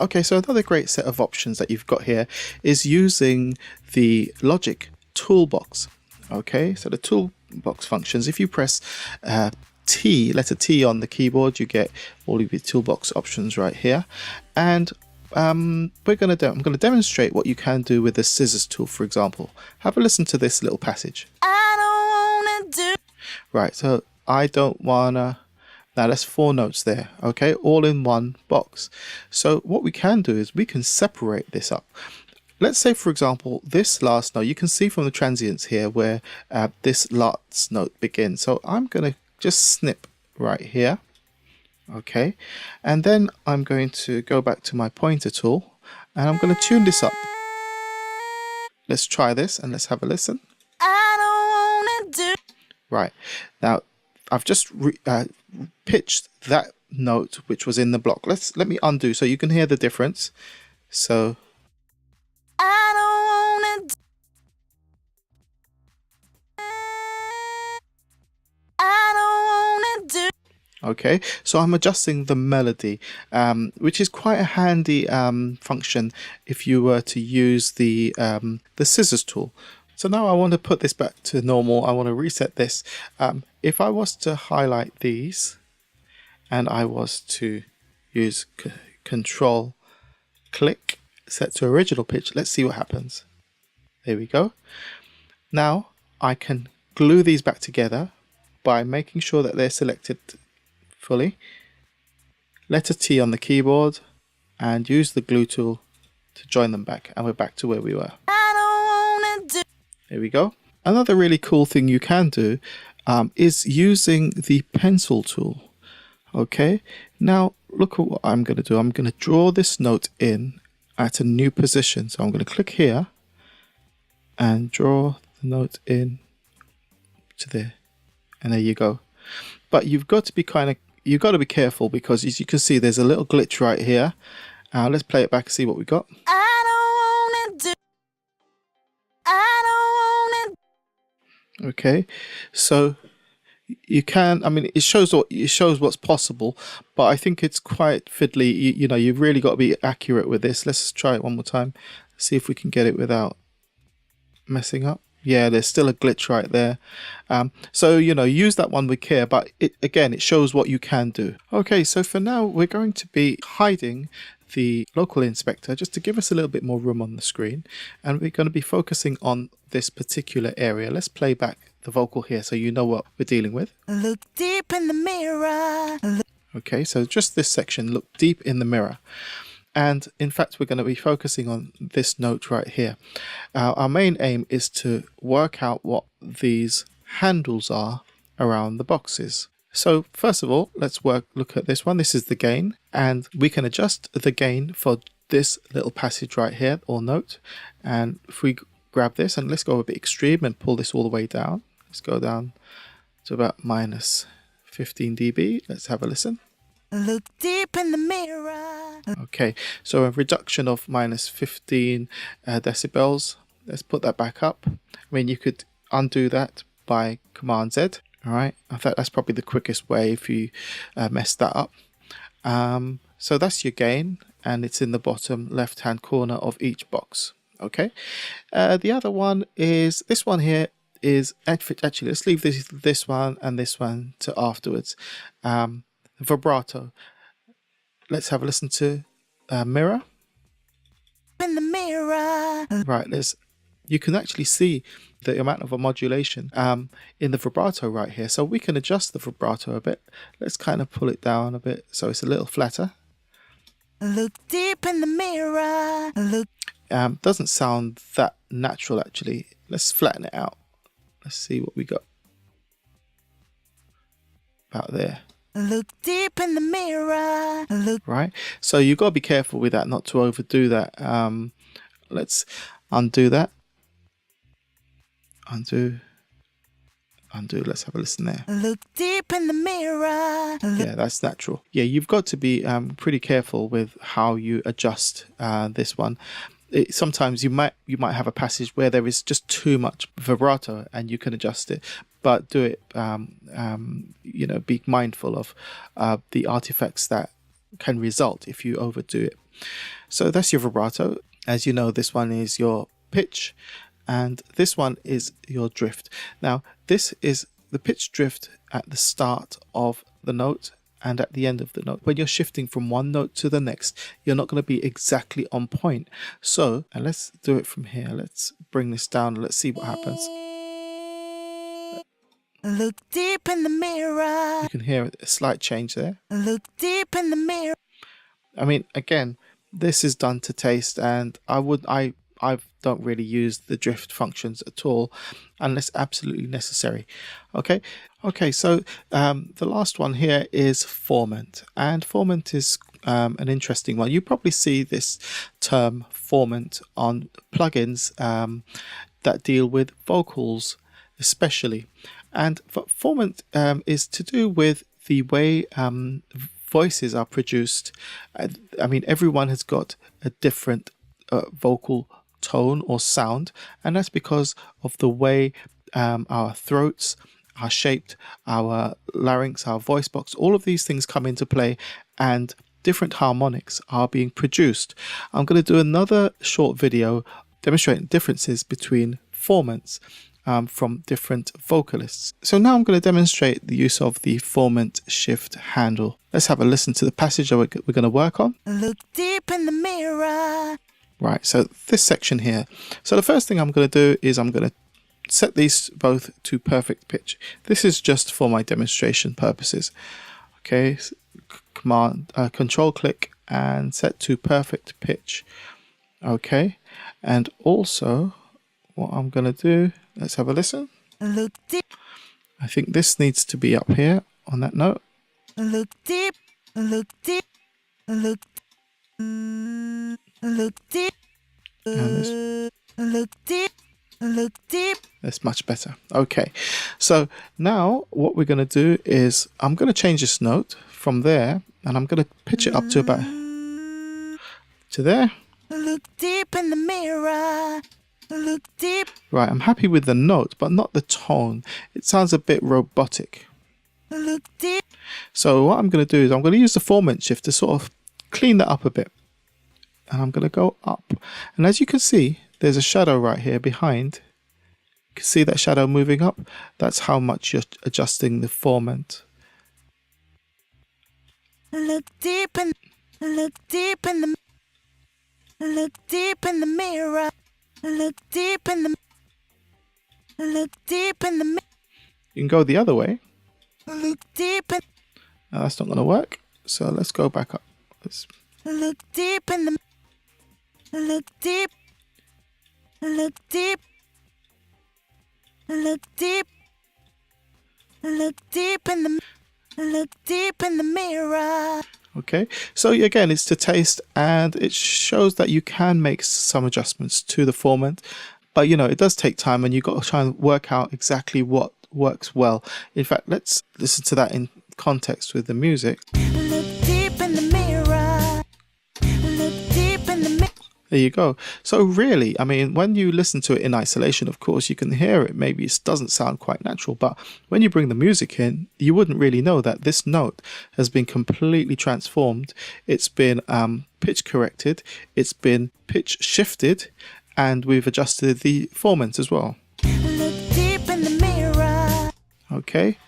Okay, so another great set of options that you've got here is using the Logic toolbox. Okay, so the toolbox functions, if you press letter T on the keyboard, you get all of your toolbox options right here. And I'm going to demonstrate what you can do with the scissors tool, for example. Have a listen to this little passage. I don't wanna do. Right, so I don't wanna. Now that's 4 notes there, okay, all in one box. So what we can do is we can separate this up. Let's say, for example, this last note, you can see from the transients here where this last note begins. So I'm going to just snip right here, okay, and then I'm going to go back to my pointer tool and I'm going to tune this up. Let's try this and let's have a listen. I don't wanna do. Right, now I've just pitched that note which was in the block. Let me undo so you can hear the difference. So I don't wanna do. I don't wanna do. okay, so I'm adjusting the melody, which is quite a handy function if you were to use the scissors tool. So now I want to put this back to normal. I want to reset this. If I was to highlight these and I was to use control click set to original pitch, let's see what happens. There we go. Now I can glue these back together by making sure that they're selected fully. Letter T on the keyboard and use the glue tool to join them back, and we're back to where we were. I don't wanna do. There we go. Another really cool thing you can do is using the pencil tool. Okay, now look at what I'm going to do. I'm going to draw this note in at a new position. So I'm going to click here and draw the note in to there, and there you go. But you've got to be careful because as you can see, there's a little glitch right here. Let's play it back and see what we got. I don't wanna do. I don't wanna. Okay, so you can, I mean, it shows what's possible, but I think it's quite fiddly. You know, you've really got to be accurate with this. Let's try it one more time, see if we can get it without messing up. Yeah, there's still a glitch right there. So, you know, use that one with care, but it shows what you can do. Okay, so for now, we're going to be hiding the local inspector just to give us a little bit more room on the screen. And we're going to be focusing on this particular area. Let's play back the vocal here so you know what we're dealing with. Look deep in the mirror. Okay, so just this section, look deep in the mirror. And in fact, we're going to be focusing on this note right here. Our main aim is to work out what these handles are around the boxes. So first of all, let's look at this one. This is the gain, and we can adjust the gain for this little passage right here, or note. And if we grab this and let's go a bit extreme and pull this all the way down. Let's go down to about minus 15 dB. Let's have a listen. Look deep in the mirror. Okay, so a reduction of minus 15 decibels. Let's put that back up. I mean, you could undo that by Command Z. All right, I thought that's probably the quickest way if you mess that up. So that's your gain, and it's in the bottom left-hand corner of each box. Okay, the other one is this one here. Is actually, let's leave this one and this one to afterwards. Vibrato. Let's have a listen to mirror. In the mirror. Right, you can actually see the amount of a modulation in the vibrato right here. So we can adjust the vibrato a bit. Let's kind of pull it down a bit so it's a little flatter. Look deep in the mirror. Look. Doesn't sound that natural actually. Let's flatten it out. Let's see what we got. About there. Look deep in the mirror. Look. Right, so you've got to be careful with that, not to overdo that. Let's undo that. Undo. Let's have a listen there. Look deep in the mirror. Yeah, that's natural. Yeah, you've got to be pretty careful with how you adjust this one. Sometimes you might have a passage where there is just too much vibrato and you can adjust it, but do it you know, be mindful of the artifacts that can result if you overdo it. So that's your vibrato. As you know, this one is your pitch and this one is your drift. Now this is the pitch drift at the start of the note and at the end of the note. When you're shifting from one note to the next, you're not going to be exactly on point. So, and let's do it from here. Let's bring this down and let's see what happens. Look deep in the mirror. You can hear a slight change there. Look deep in the mirror. I mean, again, this is done to taste, and I don't really use the drift functions at all unless absolutely necessary. Okay, so the last one here is Formant, and Formant is an interesting one. You probably see this term Formant on plugins that deal with vocals especially, and Formant is to do with the way voices are produced. I mean, everyone has got a different vocal tone or sound, and that's because of the way our throats are shaped, our larynx, our voice box, all of these things come into play, and different harmonics are being produced. I'm going to do another short video demonstrating differences between formants from different vocalists. So now I'm going to demonstrate the use of the Formant shift handle. Let's have a listen to the passage that we're going to work on. Look deep in the mirror. Right, so this section here. So the first thing I'm going to do is I'm going to set these both to perfect pitch. This is just for my demonstration purposes. Okay, control click and set to perfect pitch. Okay, and also what I'm going to do, let's have a listen. Look deep. I think this needs to be up here on that note. Look deep. Look deep. Look. Look deep. Look deep. Look deep. That's much better. Okay, so now what we're going to do is I'm going to change this note from there, and I'm going to pitch it up to about to there. Look deep in the mirror. Look deep. Right, I'm happy with the note, but not the tone. It sounds a bit robotic. Look deep. So what I'm going to do is I'm going to use the Formant shift to sort of clean that up a bit. And I'm going to go up. And as you can see, there's a shadow right here behind. You can see that shadow moving up. That's how much you're adjusting the Formant. Look deep in. Look deep in the. Look deep in the mirror. Look deep in the. Look deep in the. You can go the other way. Look deep in. Now that's not going to work. So let's go back up. Look deep in the. Look deep. Look deep. Look deep. Look deep in the. Look deep in the mirror. Okay, so again, it's to taste, and it shows that you can make some adjustments to the Formant, but you know, it does take time, and you've got to try and work out exactly what works well. In fact, let's listen to that in context with the music. Look deep in the mirror. Look deep in the mirror. There you go. So really, I mean, when you listen to it in isolation, of course, you can hear it. Maybe it doesn't sound quite natural, but when you bring the music in, you wouldn't really know that this note has been completely transformed. It's been pitch corrected, it's been pitch shifted, and we've adjusted the Formant as well. Look deep in the mirror. Okay,